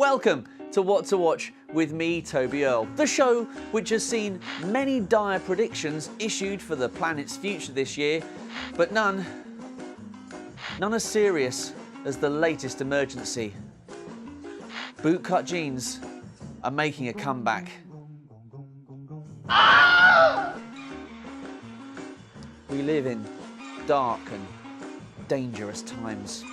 Welcome to What to Watch with me, Toby Earle, the show which has seen many dire predictions issued for the planet's future this year, but none as serious as the latest emergency. Bootcut jeans are making a comeback. We live in dark and dangerous times.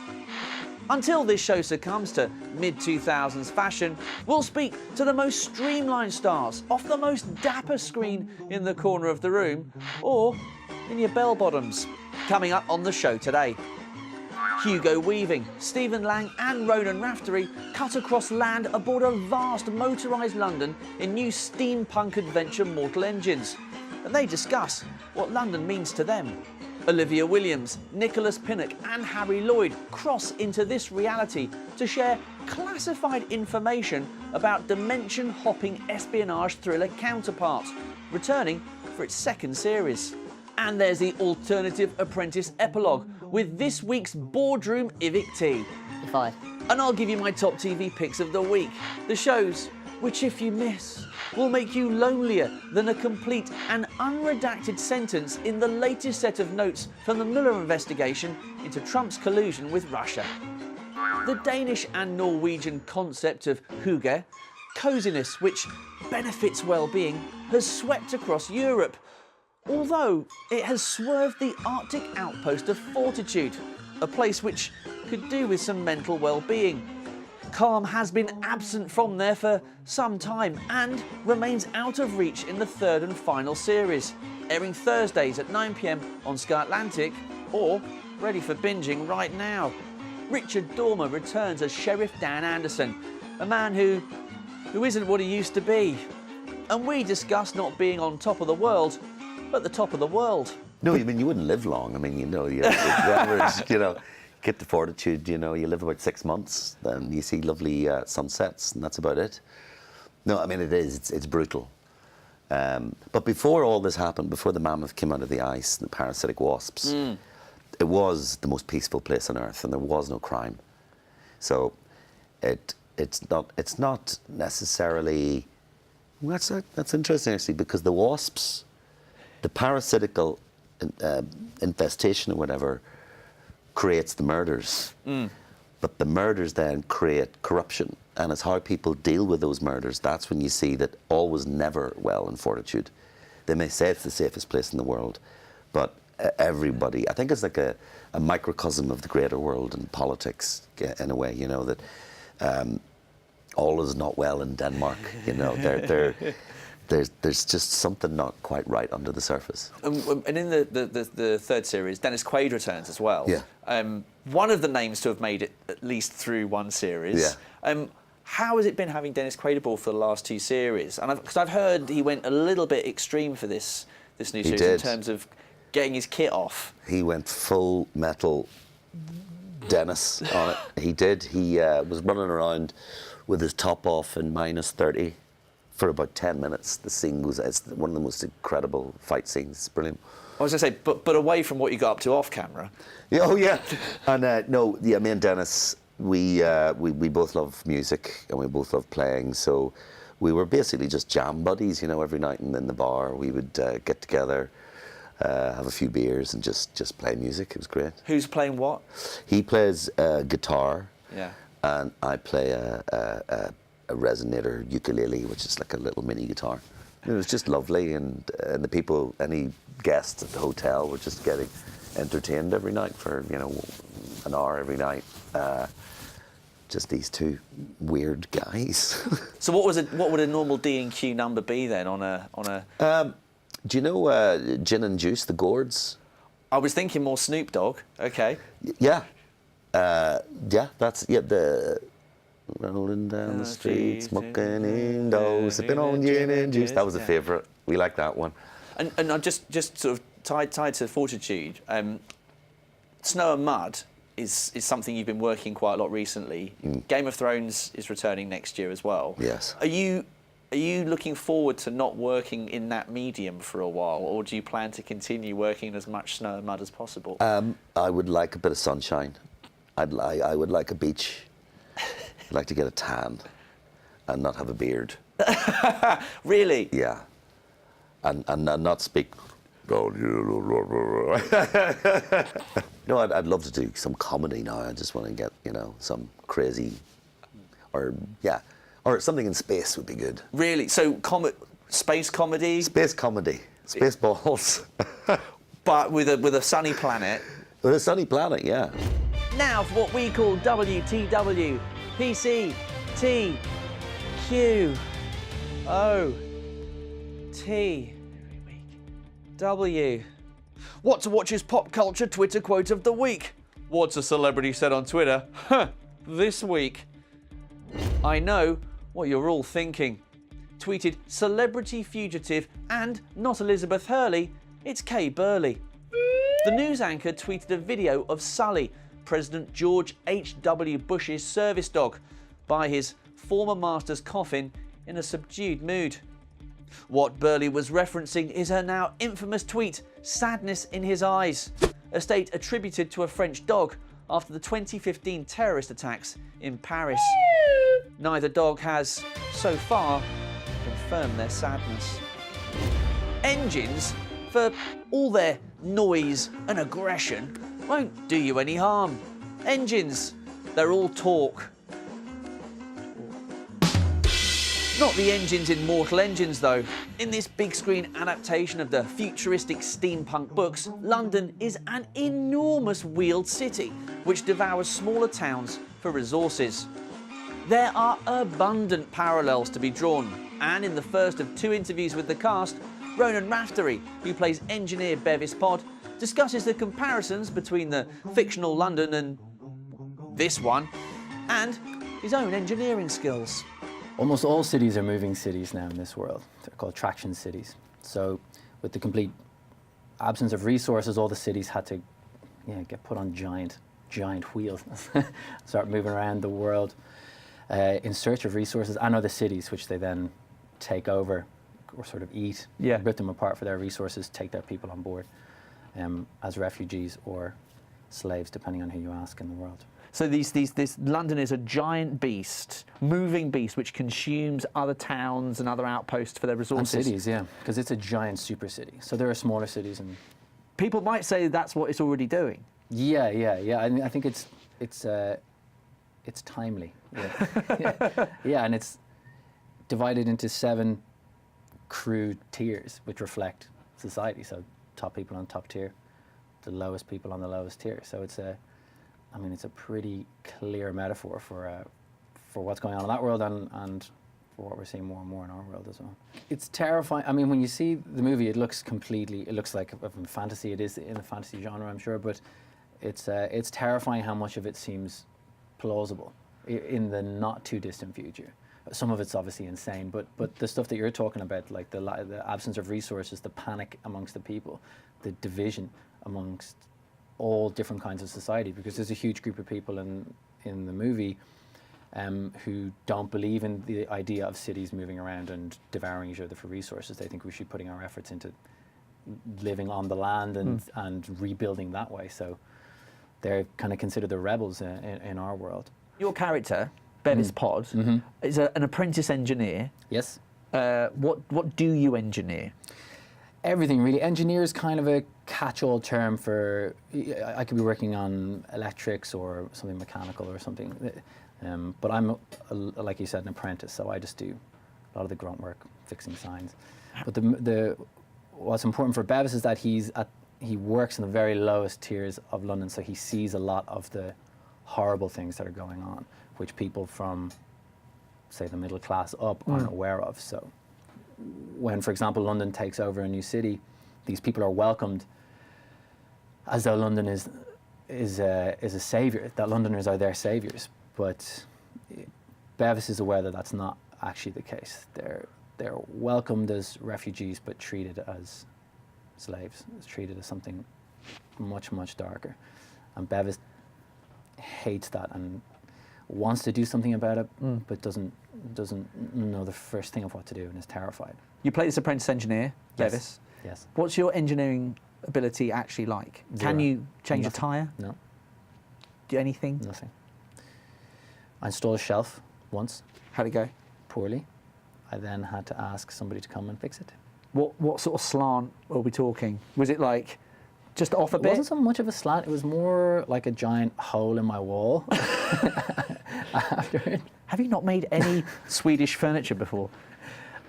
Until this show succumbs to mid-2000s fashion, we'll speak to the most streamlined stars off the most dapper screen in the corner of the room or in your bell-bottoms. Coming up on the show today, Hugo Weaving, Stephen Lang and Ronan Raftery cut across land aboard a vast motorised London in new steampunk adventure Mortal Engines. And they discuss what London means to them. Olivia Williams, Nicholas Pinnock and Harry Lloyd cross into this reality to share classified information about dimension-hopping espionage thriller Counterpart, returning for its second series. And there's the alternative Apprentice epilogue with this week's boardroom evict. 5. And I'll give you my top TV picks of the week, the shows which, if you miss, will make you lonelier than a complete and unredacted sentence in the latest set of notes from the Mueller investigation into Trump's collusion with Russia. The Danish and Norwegian concept of hygge, coziness which benefits well-being, has swept across Europe, although it has swerved the Arctic outpost of Fortitude, a place which could do with some mental well-being. Calm has been absent from there for some time and remains out of reach in the third and final series, airing Thursdays at 9 p.m. on Sky Atlantic, or ready for binging right now. Richard Dormer returns as Sheriff Dan Anderson, a man who isn't what he used to be. And we discuss not being on top of the world, but the top of the world. No, I mean, you wouldn't live long. I mean, the average, get to Fortitude, you live about 6 months, then you see lovely sunsets, and that's about it. No, I mean, it's brutal. But before all this happened, before the mammoth came out of the ice, and the parasitic wasps, it was the most peaceful place on Earth, and there was no crime. So it's not necessarily... Well, that's interesting, actually, because the wasps, the parasitical infestation or whatever, creates the murders, but the murders then create corruption, and it's how people deal with those murders. That's when you see that all was never well in Fortitude. They may say it's the safest place in the world, but everybody, I think it's like a microcosm of the greater world in politics, in a way, that all is not well in Denmark. There's just something not quite right under the surface. And in the third series, Dennis Quaid returns as well. Yeah. One of the names to have made it at least through one series. Yeah. How has it been having Dennis Quaid aboard for the last two series? And because I've heard he went a little bit extreme for this new series in terms of getting his kit off. He went full metal Dennis on it. He did. He was running around with his top off in -30. For about 10 minutes. The scene it's one of the most incredible fight scenes. It's brilliant. I was going to say, but away from what you got up to off camera. Yeah, oh yeah. And me and Dennis, we both love music and we both love playing. So we were basically just jam buddies. Every night in the bar we would get together, have a few beers and just play music. It was great. Who's playing what? He plays guitar. Yeah. And I play a resonator ukulele, which is like a little mini guitar. It was just lovely, and the people, any guests at the hotel, were just getting entertained every night for an hour every night. Just these two weird guys. So what would a normal D&Q number be then on a? Do you know Gin and Juice, the Gourds? I was thinking more Snoop Dogg. Okay. Yeah. The rolling down the street, smoking indoors, sipping on gin and juice. That was a favourite. We like that one. And I'm just sort of tied to Fortitude. Snow and Mud is something you've been working quite a lot recently. Game of Thrones is returning next year as well. Yes. Are you looking forward to not working in that medium for a while, or do you plan to continue working as much Snow and Mud as possible? I would like a bit of sunshine. I would like a beach. I'd like to get a tan. and not have a beard. Really? Yeah. And not speak. No, I'd love to do some comedy now. I just want to get, some crazy, or something in space would be good. Really? So space comedy? Space comedy. Space balls. But with a sunny planet. With a sunny planet, yeah. Now for what we call WTW, PC, T, Q, O, T, W. What to watch's pop culture Twitter quote of the week? What's a celebrity said on Twitter? This week. I know what you're all thinking. Tweeted celebrity fugitive and not Elizabeth Hurley, it's Kay Burley. The news anchor tweeted a video of Sully, President George H.W. Bush's service dog, by his former master's coffin in a subdued mood. What Burley was referencing is her now infamous tweet, sadness in his eyes, a state attributed to a French dog after the 2015 terrorist attacks in Paris. Neither dog has, so far, confirmed their sadness. Engines, for all their noise and aggression, won't do you any harm. Engines, they're all talk. Not the engines in Mortal Engines, though. In this big screen adaptation of the futuristic steampunk books, London is an enormous wheeled city which devours smaller towns for resources. There are abundant parallels to be drawn, and in the first of 2 interviews with the cast, Ronan Raftery, who plays engineer Bevis Pod, discusses the comparisons between the fictional London and this one, and his own engineering skills. Almost all cities are moving cities now in this world. They're called traction cities. So with the complete absence of resources, all the cities had to get put on giant wheels, start moving around the world in search of resources and other cities, which they then take over or sort of eat, rip them apart for their resources, take their people on board as refugees or slaves, depending on who you ask in the world. So this London is a giant beast, moving beast, which consumes other towns and other outposts for their resources. And cities, yeah, because it's a giant super city. So there are smaller cities, and people might say that's what it's already doing. Yeah. I think it's timely. Yeah, and it's divided into 7 crude tiers, which reflect society. So top people on top tier, the lowest people on the lowest tier. So it's a pretty clear metaphor for what's going on in that world and for what we're seeing more and more in our world as well. It's terrifying. I mean, when you see the movie, it looks like a fantasy. It is in the fantasy genre, I'm sure, but it's terrifying how much of it seems plausible in the not too distant future. Some of it's obviously insane, but the stuff that you're talking about, like the absence of resources, the panic amongst the people, the division amongst all different kinds of society, because there's a huge group of people in the movie who don't believe in the idea of cities moving around and devouring each other for resources. They think we should be putting our efforts into living on the land and rebuilding that way. So they're kind of considered the rebels in our world. Your character, Bevis Pod, is an apprentice engineer. Yes. What do you engineer? Everything, really. Engineer is kind of a catch-all term for, I could be working on electrics or something mechanical or something, but I'm, like you said, an apprentice, so I just do a lot of the grunt work, fixing signs. But what's important for Bevis is that he works in the very lowest tiers of London, so he sees a lot of the horrible things that are going on, which people from, say, the middle class up aren't aware of. So when, for example, London takes over a new city, these people are welcomed as though London is a saviour, that Londoners are their saviours. But Bevis is aware that that's not actually the case. They're welcomed as refugees, but treated as slaves, treated as something much, much darker. And Bevis hates that and wants to do something about it, but doesn't know the first thing of what to do and is terrified. You play this apprentice engineer, Bevis. Yes. What's your engineering ability actually like? Zero. Can you change Nothing. a tyre? No. Do anything? Nothing. I installed a shelf once. How'd it go? poorly. I then had to ask somebody to come and fix it. What sort of slant are we talking? Was it like just off a It bit? wasn't so much of a slant, it was more like a giant hole in my wall after it. Have you not made any Swedish furniture before?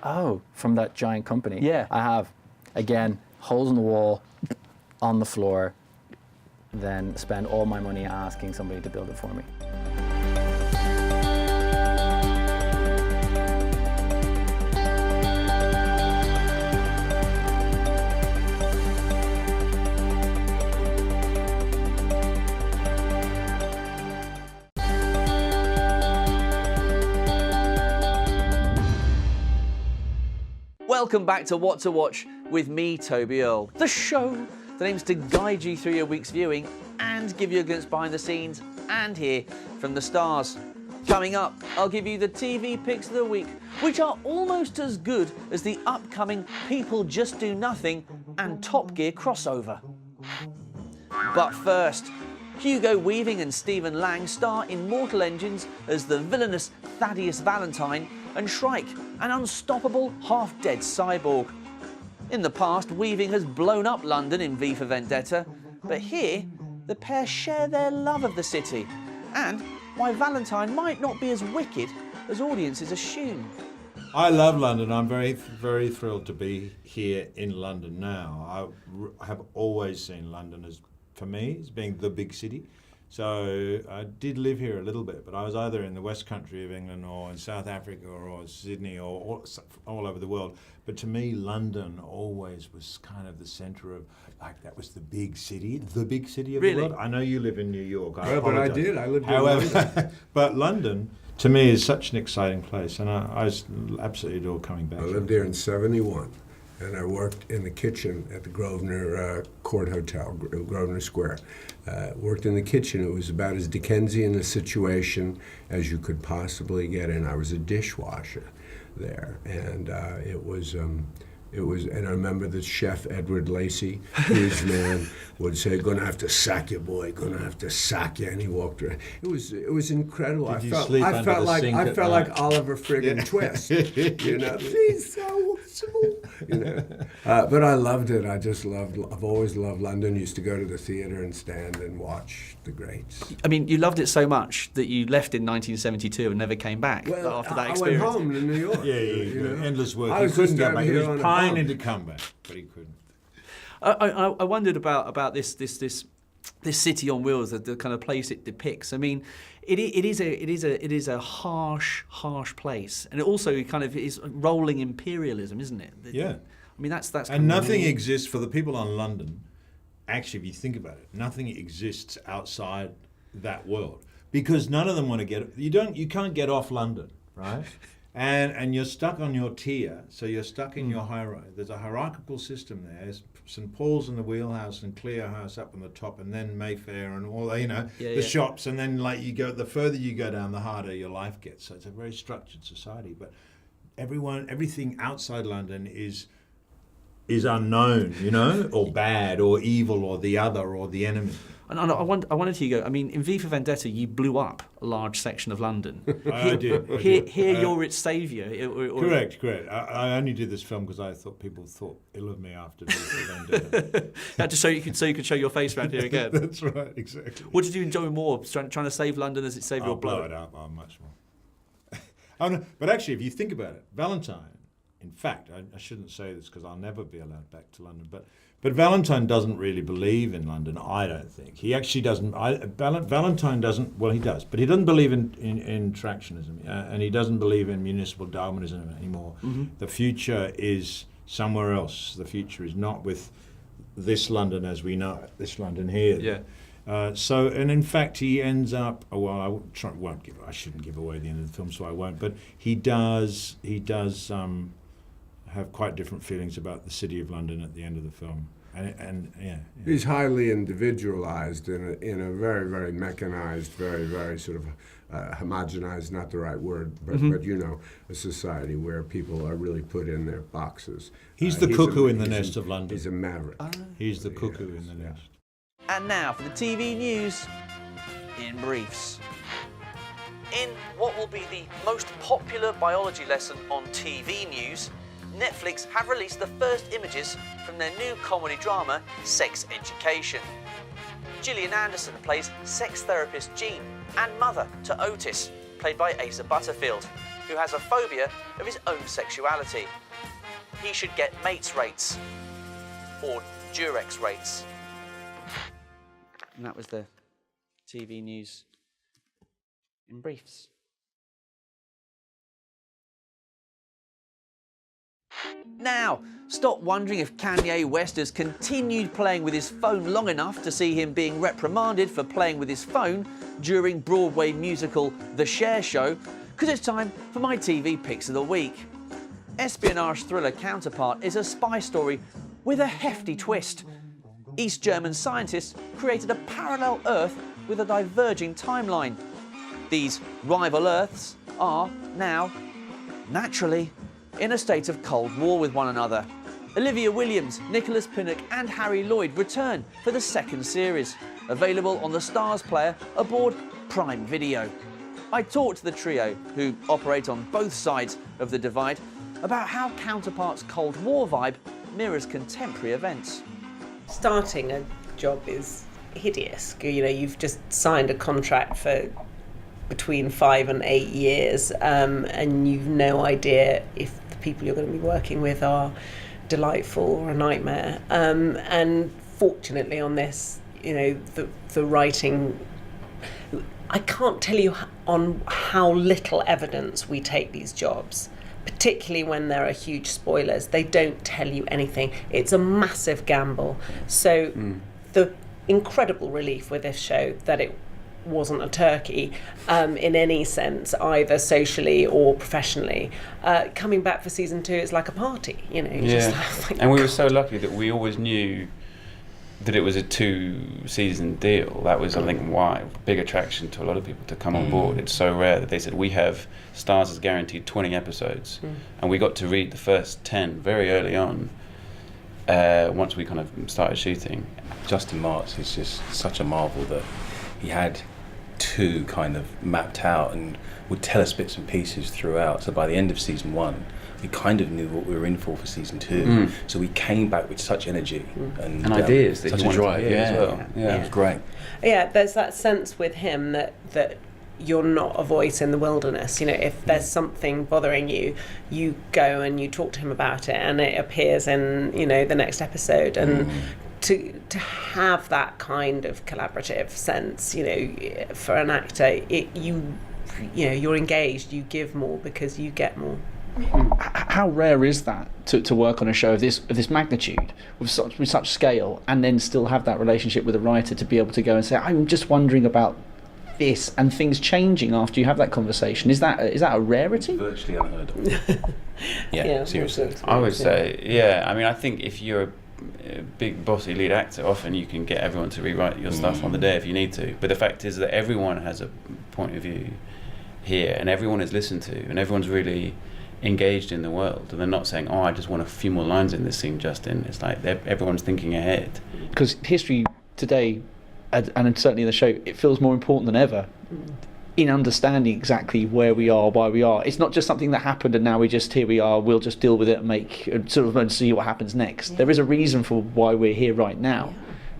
Oh, from that giant company? Yeah. I have. Again, holes in the wall, on the floor, then spend all my money asking somebody to build it for me. Welcome back to What to Watch with me, Toby Earle, the show that aims to guide you through your week's viewing and give you a glimpse behind the scenes and hear from the stars. Coming up, I'll give you the TV picks of the week, which are almost as good as the upcoming People Just Do Nothing and Top Gear crossover. But first, Hugo Weaving and Stephen Lang star in Mortal Engines as the villainous Thaddeus Valentine and Shrike, an unstoppable, half-dead cyborg. In the past, Weaving has blown up London in V for Vendetta, but here, the pair share their love of the city, and why Valentine might not be as wicked as audiences assume. I love London. I'm very, very thrilled to be here in London now. I have always seen London as, for me, as being the big city. So I did live here a little bit, but I was either in the West Country of England or in South Africa or Sydney or all over the world. But to me, London always was kind of the centre of, like, that was the big city of the world. I know you live in New York. Well, but I did. I lived in London. But London, to me, is such an exciting place, and I absolutely adore coming back. I lived there in '71, and I worked in the kitchen at the Grosvenor Court Hotel, Grosvenor Square. Worked in the kitchen. It was about as Dickensian a situation as you could possibly get in. I was a dishwasher there, and it was, and I remember the chef, Edward Lacey, huge man, would say, "Gonna have to sack you, boy, gonna have to sack you," and he walked around. It was incredible. Did you sleep under the sink I at felt night? like Oliver friggin' Twist, you know. Please, you know. But I loved it. I've always loved London. Used to go to the theatre and stand and watch the greats. I mean, you loved it so much that you left in 1972 and never came back after that experience. I went home to New York. Yeah. Endless work. I He was couldn't just go down back. He here was on a pining to bum. come back, but he couldn't. I wondered about this city on wheels, the kind of place it depicts. I mean, it is a harsh place, and it also kind of is rolling imperialism, isn't it? Yeah. I mean, that's kind And of nothing really- exists for the people on London. Actually, if you think about it, nothing exists outside that world because none of them want to get. You can't get off London, right? And you're stuck on your tier, so you're stuck in your high rise. There's a hierarchical system there. There's St Paul's in the wheelhouse and Clear House up on the top, and then Mayfair and all the shops, and then the further you go down, the harder your life gets. So it's a very structured society. But everything outside London is unknown, or bad, or evil, or the other, or the enemy. And I wanted to go. I mean, in V for Vendetta, you blew up a large section of London. I did. Here, you're its saviour. Correct. I only did this film because I thought people thought ill of me after V for Vendetta. Just so you could show your face around here again. That's right, exactly. What did you enjoy more? Trying to save London as it saved your blow blood? it up. Much more. Oh, no, but actually, if you think about it, Valentine. In fact, I shouldn't say this because I'll never be allowed back to London, but Valentine doesn't really believe in London, I don't think. He actually doesn't. Valentine doesn't, well, he does, but he doesn't believe in tractionism, and he doesn't believe in municipal Darwinism anymore. Mm-hmm. The future is somewhere else. The future is not with this London as we know it, this London here. Yeah. And in fact, he ends up. Well, I shouldn't give away the end of the film, so I won't. But he does. Have quite different feelings about the city of London at the end of the film, and He's highly individualized in a very, very mechanized, very, very sort of homogenized, not the right word, but a society where people are really put in their boxes. He's the cuckoo in the nest of London. He's a maverick. He's the cuckoo in the nest. And now for the TV news in briefs. In what will be the most popular biology lesson on TV news, Netflix have released the first images from their new comedy drama, Sex Education. Gillian Anderson plays sex therapist Jean and mother to Otis, played by Asa Butterfield, who has a phobia of his own sexuality. He should get mates rates, or Durex rates. And that was the TV news in briefs. Now, stop wondering if Kanye West has continued playing with his phone long enough to see him being reprimanded for playing with his phone during Broadway musical The Cher Show, because it's time for my TV picks of the week. Espionage thriller Counterpart is a spy story with a hefty twist. East German scientists created a parallel Earth with a diverging timeline. These rival Earths are now, naturally, in a state of Cold War with one another. Olivia Williams, Nicholas Pinnock and Harry Lloyd return for the second series, available on the Stars player aboard Prime Video. I talked to the trio, who operate on both sides of the divide, about how Counterpart's Cold War vibe mirrors contemporary events. Starting a job is hideous. You know, you've just signed a contract for between 5 and 8 years, and you've no idea if the people you're going to be working with are delightful or a nightmare. And fortunately on this, you know, the writing, I can't tell you on how little evidence we take these jobs, particularly when there are huge spoilers. They don't tell you anything. It's a massive gamble. So the incredible relief with this show that it wasn't a turkey in any sense, either socially or professionally. Coming back for season 2, it's like a party, you know. Yeah, just like, and we were so lucky that we always knew that it was a 2-season deal. That was, I think, why big attraction to a lot of people to come on board. It's so rare that they said we have Stars as guaranteed 20 episodes, and we got to read the first 10 very early on. Once we kind of started shooting. Justin Marks is just such a marvel that he had 2 kind of mapped out and would tell us bits and pieces throughout. So by the end of season 1, we kind of knew what we were in for season 2. So we came back with such energy and ideas that such you a wanted drive to hear as well. Yeah, it was great. Yeah, there's that sense with him that you're not a voice in the wilderness. You know, if there's something bothering you, you go and you talk to him about it, and it appears in, you know, the next episode. And to have that kind of collaborative sense, you know, for an actor, you know, you're engaged. You give more because you get more. How rare is that to work on a show of this magnitude with such scale, and then still have that relationship with a writer to be able to go and say, I'm just wondering about this, and things changing after you have that conversation? Is that a rarity? Virtually unheard of. Yeah, seriously. I would say, yeah. I mean, I think if you're a big bossy lead actor, often you can get everyone to rewrite your stuff on the day if you need to. But the fact is that everyone has a point of view here, and everyone is listened to, and everyone's really engaged in the world, and they're not saying, oh, I just want a few more lines in this scene, Justin. It's like everyone's thinking ahead. Because history today, and certainly in the show, it feels more important than ever in understanding exactly where we are, why we are. It's not just something that happened and now here we are, we'll just deal with it and and see what happens next. There is a reason for why we're here right now.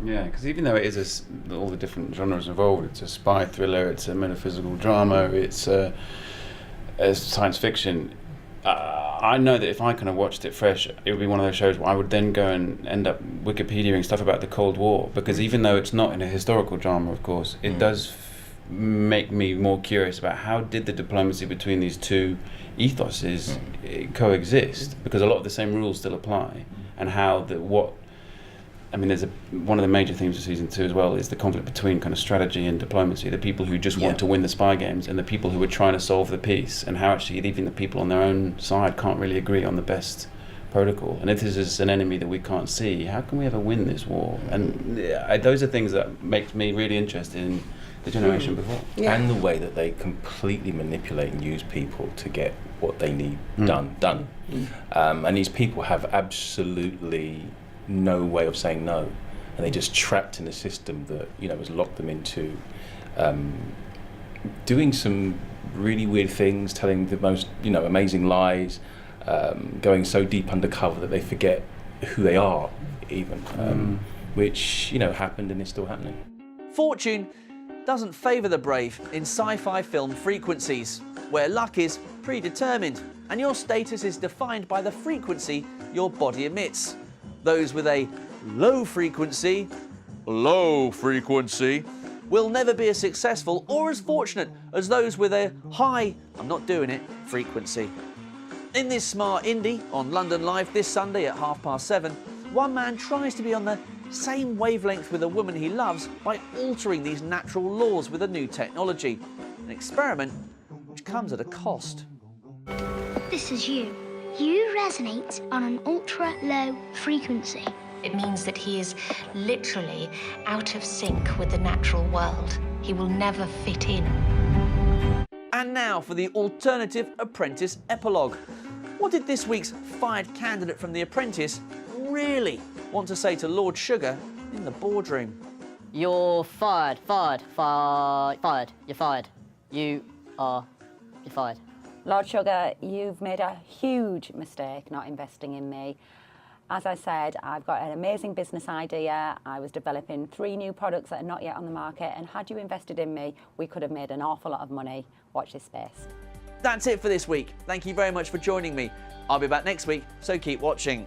Yeah, because even though it is all the different genres involved, it's a spy thriller, it's a metaphysical drama, it's a science fiction. I know that if I kind of watched it fresh, it would be one of those shows where I would then go and end up Wikipediaing stuff about the Cold War, because even though it's not in a historical drama, of course, it does make me more curious about how did the diplomacy between these two ethoses coexist, because a lot of the same rules still apply, and how there's one of the major themes of season 2 as well is the conflict between kind of strategy and diplomacy, the people who just want to win the spy games and the people who are trying to solve the peace, and how actually even the people on their own side can't really agree on the best protocol. And if this is an enemy that we can't see, how can we ever win this war? And those are things that make me really interested in the generation before. And the way that they completely manipulate and use people to get what they need done. And these people have absolutely no way of saying no, and they just trapped in a system that, you know, has locked them into doing some really weird things, telling the most, amazing lies, going so deep undercover that they forget who they are, even, which, happened and is still happening. Fortune doesn't favour the brave in sci-fi film frequencies, where luck is predetermined and your status is defined by the frequency your body emits. Those with a low frequency, will never be as successful or as fortunate as those with a high, I'm not doing it, frequency. In this smart indie on London Live this Sunday at 7:30, one man tries to be on the same wavelength with a woman he loves by altering these natural laws with a new technology. An experiment which comes at a cost. This is you. You resonate on an ultra-low frequency. It means that he is literally out of sync with the natural world. He will never fit in. And now for the alternative Apprentice epilogue. What did this week's fired candidate from The Apprentice really want to say to Lord Sugar in the boardroom? You're fired, fired, fired, fired. You're fired. You're fired. Lord Sugar, you've made a huge mistake not investing in me. As I said, I've got an amazing business idea. I was developing 3 new products that are not yet on the market, and had you invested in me, we could have made an awful lot of money. Watch this space. That's it for this week. Thank you very much for joining me. I'll be back next week, so keep watching.